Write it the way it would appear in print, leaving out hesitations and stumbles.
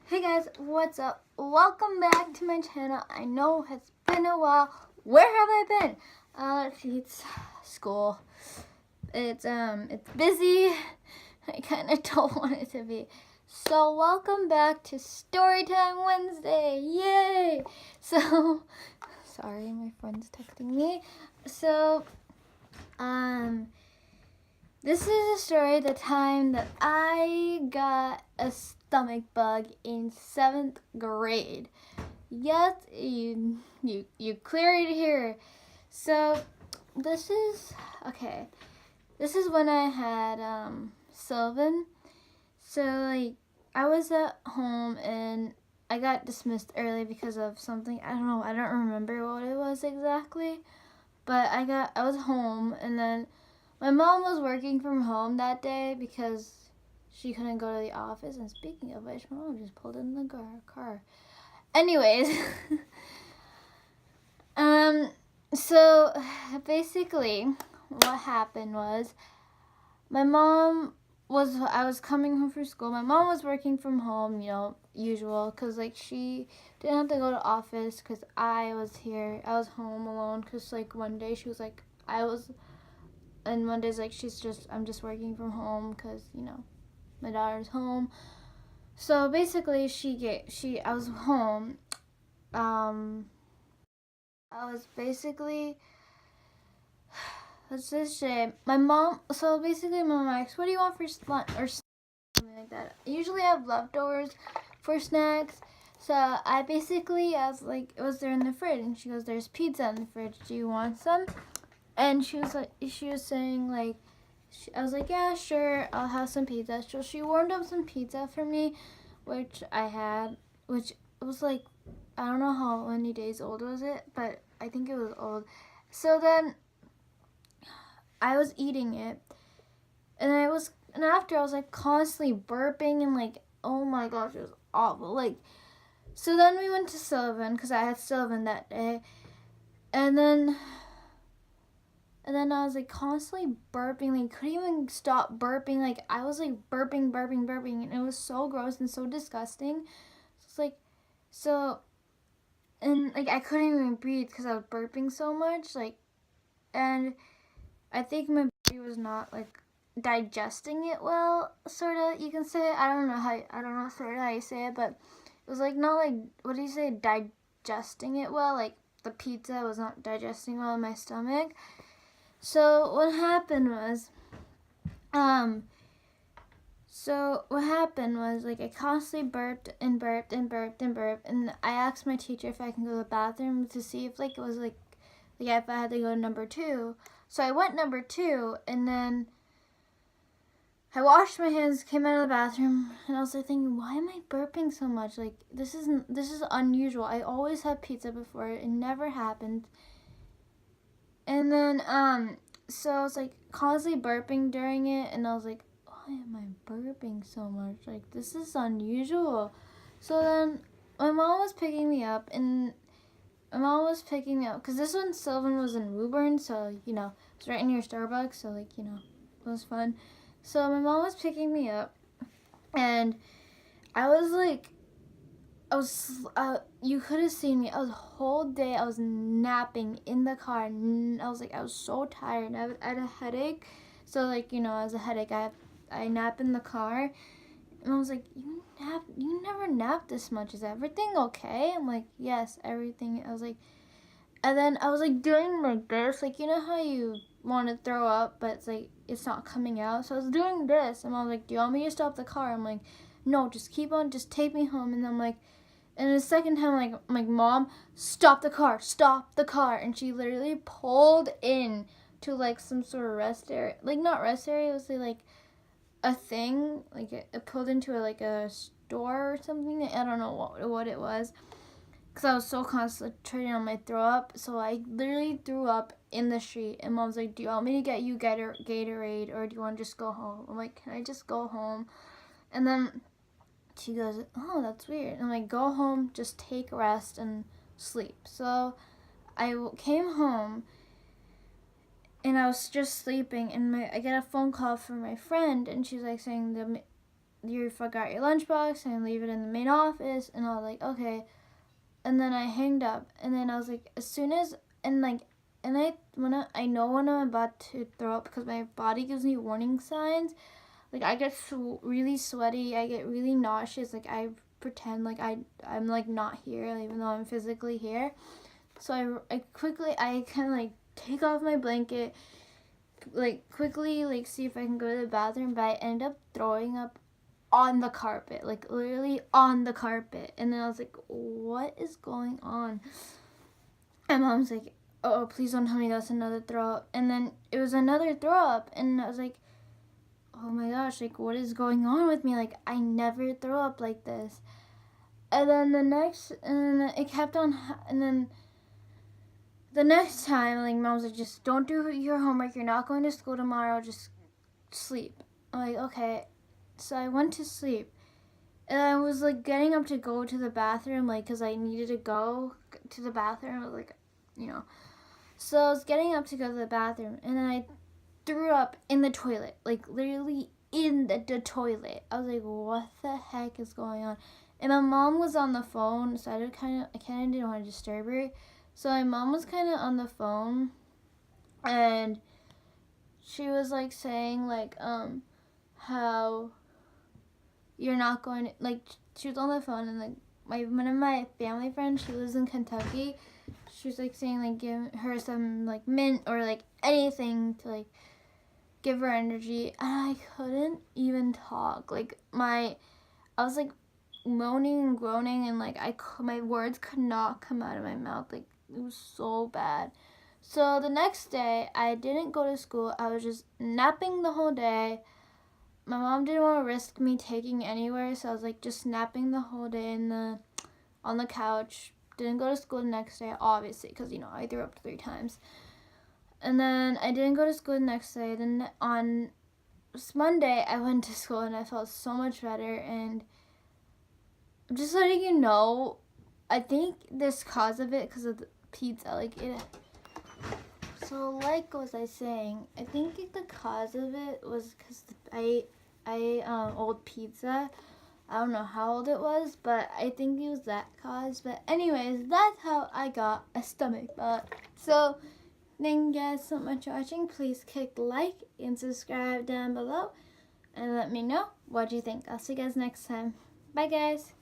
Hey guys, what's up? Welcome back to my channel. I know it's been a while. Where have I been? It's school. It's busy. I kind of don't want it to be. So welcome back to Storytime Wednesday. Yay! So, sorry, my friend's texting me. So, this is a story the time that I got a stomach bug in 7th grade. Yes, you clearly hear. So this is when I had Sylvan. So I was at home and I got dismissed early because of something. I don't remember what it was exactly. But I was home and then my mom was working from home that day because she couldn't go to the office. And speaking of which, my mom just pulled in the car. Anyways, so basically what happened was I was coming home from school. My mom was working from home, usual, because she didn't have to go to office because I was here. I was home alone because one day she was and one day's I'm just working from home because my daughter's home. So basically I was home. I was basically, let's just say, my mom asks, what do you want for lunch or something like that. I usually have leftovers for snacks. So I was like, it was there in the fridge, and she goes, there's pizza in the fridge, do you want some? And she was saying I was like, yeah, sure, I'll have some pizza. So she warmed up some pizza for me, which was I don't know how many days old was it, but I think it was old. So then I was eating it, and after I was constantly burping and oh my gosh, it was awful. So then we went to Sylvan because I had Sylvan that day, and then I was constantly burping, couldn't even stop burping. I was burping, and it was so gross and so disgusting. So I couldn't even breathe because I was burping so much. And I think my body was not digesting it well, sorta. You can say. I don't know sorta how you say it, but it was not what do you say, digesting it well. The pizza was not digesting well in my stomach. So what happened was, I constantly burped and burped and burped and burped, and I asked my teacher if I can go to the bathroom to see if it was if I had to go to number 2. So I went number 2, and then I washed my hands, came out of the bathroom, and I was thinking, why am I burping so much? This is unusual. I always had pizza before. It never happened. And then, so I was constantly burping during it, and I was why am I burping so much? This is unusual. So then, my mom was picking me up, because this one, Sylvan, was in Woburn, so, it's right near Starbucks, so, it was fun. So my mom was picking me up, and I was you could have seen me. I was whole day. I was napping in the car. And I was so tired. I had a headache, so as a headache, I nap in the car, and I was you never nap this much. Is everything okay? I'm yes, everything. I was and then I was doing this, you know how you want to throw up, but it's not coming out. So I was doing this, and I was do you want me to stop the car? I'm no, just keep on, just take me home. And I'm and the second time, I'm Mom, stop the car, and she literally pulled in to some sort of rest area, not rest area, it was a thing, it pulled into a store or something. I don't know what it was, because I was so concentrated on my throw up. So I literally threw up in the street, and Mom's do you want me to get you Gatorade, or do you want to just go home? I'm can I just go home? And then she goes, oh, that's weird. And I'm go home, just take a rest and sleep. So I came home, and I was just sleeping, and I get a phone call from my friend, and she's saying you forgot your lunchbox and leave it in the main office. And I was like, okay. And then I hanged up. And then I was like, as soon as, and like, and I know when I'm about to throw up because my body gives me warning signs. Like, I get really sweaty. I get really nauseous. Like, I pretend like I'm like not here, even though I'm physically here. So I kind of like take off my blanket, like quickly like see if I can go to the bathroom, but I end up throwing up on the carpet, like literally on the carpet. And then I was like, what is going on? And Mom's like, oh, please don't tell me that's another throw up. And then it was another throw up, and I was like, oh my gosh, like what is going on with me? Like I never throw up like this. And then it kept on, and then the next time, like, Mom was like, just don't do your homework. You're not going to school tomorrow. Just sleep. I'm like, okay. So I went to sleep. And I was, like, getting up to go to the bathroom, like, because I needed to go to the bathroom. I was like, you know. So I was getting up to go to the bathroom. And then I threw up in the toilet. Like, literally in the toilet. I was like, what the heck is going on? And my mom was on the phone, so I kind of didn't want to disturb her. So my mom was kind of on the phone, and she was like saying like how you're not going to, like, she was on the phone, and like one of my family friends, she lives in Kentucky. She was like saying like give her some like mint or like anything to like give her energy, and I couldn't even talk. Like I was like moaning and groaning, and like my words could not come out of my mouth. Like it was so bad. So the next day, I didn't go to school. I was just napping the whole day. My mom didn't want to risk me taking anywhere, so I was like just napping the whole day on the couch. Didn't go to school the next day, obviously, because you know I threw up 3 times. And then I didn't go to school the next day. Then on Monday, I went to school and I felt so much better. And I'm just letting you know, I think this cause of it because of the pizza, like it. So like was I saying, I think the cause of it was because I ate old pizza. I don't know how old it was, but I think it was that cause. But anyways, that's how I got a stomach bug. So thank you guys so much for watching. Please click like and subscribe down below and let me know what you think. I'll see you guys next time. Bye guys.